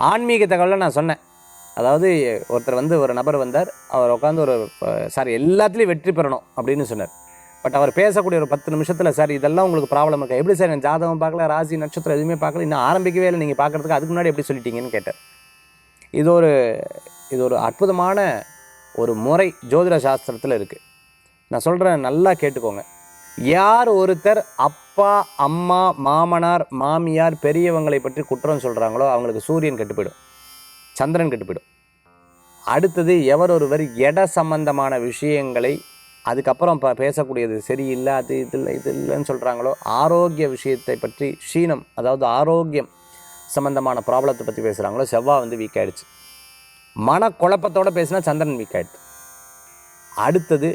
ஆன்மீக தகவலில் நான் சொன்னேன். அதாவது ஒருத்தர் வந்து ஒரு நபர் வந்தார், அவர் உட்காந்து ஒரு சார் எல்லாத்துலேயும் வெற்றி பெறணும் அப்படின்னு சொன்னார். பட் அவர் பேசக்கூடிய ஒரு 10 நிமிஷத்தில், சார் இதெல்லாம் உங்களுக்கு ப்ராப்ளம் இருக்கா, எப்படி சார் என் ஜாதகம் பார்க்கல, ராசி நட்சத்திரம் எதுவுமே பார்க்கல, இன்னும் ஆரம்பிக்கவே இல்லை, நீங்கள் பார்க்குறதுக்கு அதுக்கு முன்னாடி எப்படி சொல்லிட்டீங்கன்னு கேட்டார். இது ஒரு அற்புதமான ஒரு முறை ஜோதிட சாஸ்திரத்தில் இருக்குது. நான் சொல்கிறேன், நல்லா கேட்டுக்கோங்க. யார் ஒருத்தர் அப்பா அம்மா மாமனார் மாமியார் பெரியவங்களை பற்றி குற்றம் சொல்கிறாங்களோ அவங்களுக்கு சூரியன் கெட்டு போயிடும், சந்திரன் கெட்டு போயிடும். அடுத்தது எவர் ஒருவர் இட சம்பந்தமான விஷயங்களை அதுக்கப்புறம் பேசக்கூடியது சரியில்லை, அது இது இல்லைன்னு சொல்கிறாங்களோ, ஆரோக்கிய விஷயத்தை பற்றி க்ஷீணம், அதாவது ஆரோக்கியம் சம்பந்தமான ப்ராப்ளத்தை பற்றி பேசுகிறாங்களோ, செவ்வாய் வந்து வீக் ஆகிடுச்சு. மனக்குழப்பத்தோடு பேசினா சந்திரன் வீக் ஆகிடுது. அடுத்தது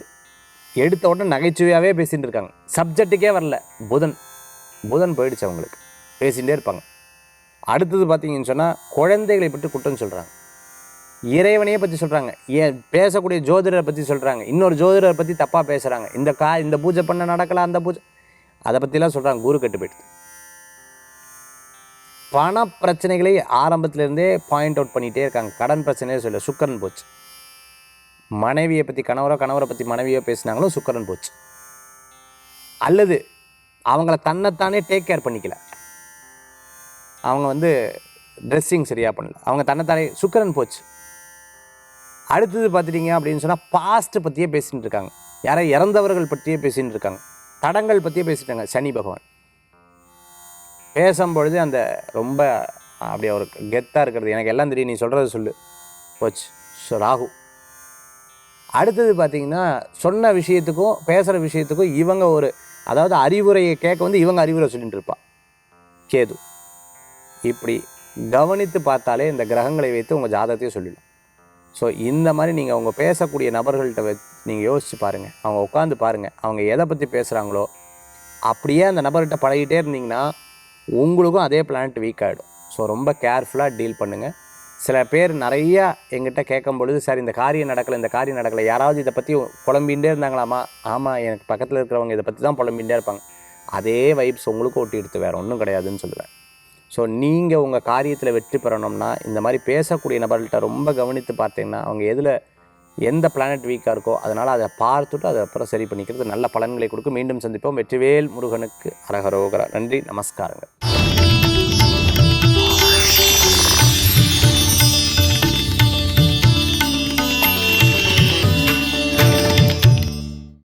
எடுத்த உடனே நகைச்சுவையாகவே பேசிகிட்டு இருக்காங்க, சப்ஜெக்ட்டுக்கே வரல, புதன் போயிடுச்சு, அவங்களுக்கு பேசிகிட்டே இருப்பாங்க. அடுத்தது பார்த்தீங்கன்னு சொன்னால் குழந்தைகளை பற்றி குற்றம் சொல்கிறாங்க, இறைவனையே பற்றி சொல்கிறாங்க, ஏன் பேசக்கூடிய ஜோதிடரை பற்றி சொல்கிறாங்க, இன்னொரு ஜோதிடரை பற்றி தப்பாக பேசுகிறாங்க, இந்த பூஜை பண்ண நடக்கலாம், அந்த பூஜை அதை பற்றிலாம் சொல்கிறாங்க. குரு கெட்டு போயிடுது. பண பிரச்சனைகளை ஆரம்பத்திலேருந்தே பாயிண்ட் அவுட் பண்ணிகிட்டே இருக்காங்க. கடன் பிரச்சனையே சொல்ல சுக்கரன் போச்சு. மனைவியை பற்றி கணவரை பற்றி மனைவியோ பேசினாங்களும் சுக்கரன் போச்சு. அல்லது அவங்கள தன்னைத்தானே டேக் கேர் பண்ணிக்கல, அவங்க வந்து ட்ரெஸ்ஸிங் சரியாக பண்ணல, அவங்க தன்னைத்தானே சுக்கரன் போச்சு. அடுத்தது பார்த்துட்டிங்க அப்படின்னு சொன்னால் பாஸ்ட்டு பற்றியே பேசிகிட்டு இருக்காங்க, யாரை இறந்தவர்கள் பற்றியே பேசிகிட்டு இருக்காங்க, தடங்கள் பற்றியே பேசிட்டாங்க. சனி பகவான் பேசும்பொழுது அந்த ரொம்ப அப்படியே ஒரு கெத்தாக இருக்கிறது, எனக்கு எல்லாம் தெரியும், நீ சொல்கிறது சொல்லு, போச்சு. ஸோ ராகு. அடுத்தது பார்த்திங்கன்னா சொன்ன விஷயத்துக்கும் பேசுகிற விஷயத்துக்கும் இவங்க அதாவது அறிவுரையை கேட்க வந்து இவங்க அறிவுரை சொல்லிட்டு இருப்பா. கேது. இப்படி கவனித்து பார்த்தாலே இந்த கிரகங்களை வைத்து உங்கள் ஜாதகத்தையும் சொல்லிடலாம். ஸோ இந்த மாதிரி நீங்கள் அவங்க பேசக்கூடிய நபர்கள்ட்ட நீங்கள் யோசித்து பாருங்கள், அவங்க உட்காந்து பாருங்கள், அவங்க எதை பற்றி பேசுகிறாங்களோ அப்படியே அந்த நபர்கிட்ட பழகிட்டே இருந்தீங்கன்னா உங்களுக்கும் அதே பிளானட் வீக் ஆகிடும். ஸோ ரொம்ப கேர்ஃபுல்லாக டீல் பண்ணுங்கள். சில பேர் நிறையா எங்கிட்ட கேட்கும் பொழுது, சார் இந்த காரியம் நடக்கலை, யாராவது இதை பற்றி புலம்பிகிட்டே இருந்தாங்களாமா? ஆமாம், எனக்கு பக்கத்தில் இருக்கிறவங்க இதை பற்றி தான் புலம்பிகிட்டே இருப்பாங்க. அதே வைப்ஸ் உங்களுக்கும் ஒட்டி எடுத்து வேறு ஒன்றும் கிடையாதுன்னு சொல்லுவேன். ஸோ நீங்கள் உங்கள் காரியத்தில் வெற்றி பெறணும்னா இந்த மாதிரி பேசக்கூடிய நபர்கள்ட்ட ரொம்ப கவனித்து பார்த்தீங்கன்னா அவங்க எந்த பிளானட் வீக்காக இருக்கோ அதனால் அதை பார்த்துட்டு அதை அப்புறம் சரி பண்ணிக்கிறது நல்ல பலன்களை கொடுக்கும். மீண்டும் சந்திப்போம். வெற்றிவேல் முருகனுக்கு அரகரோகரா. நன்றி, நமஸ்காரங்கள்.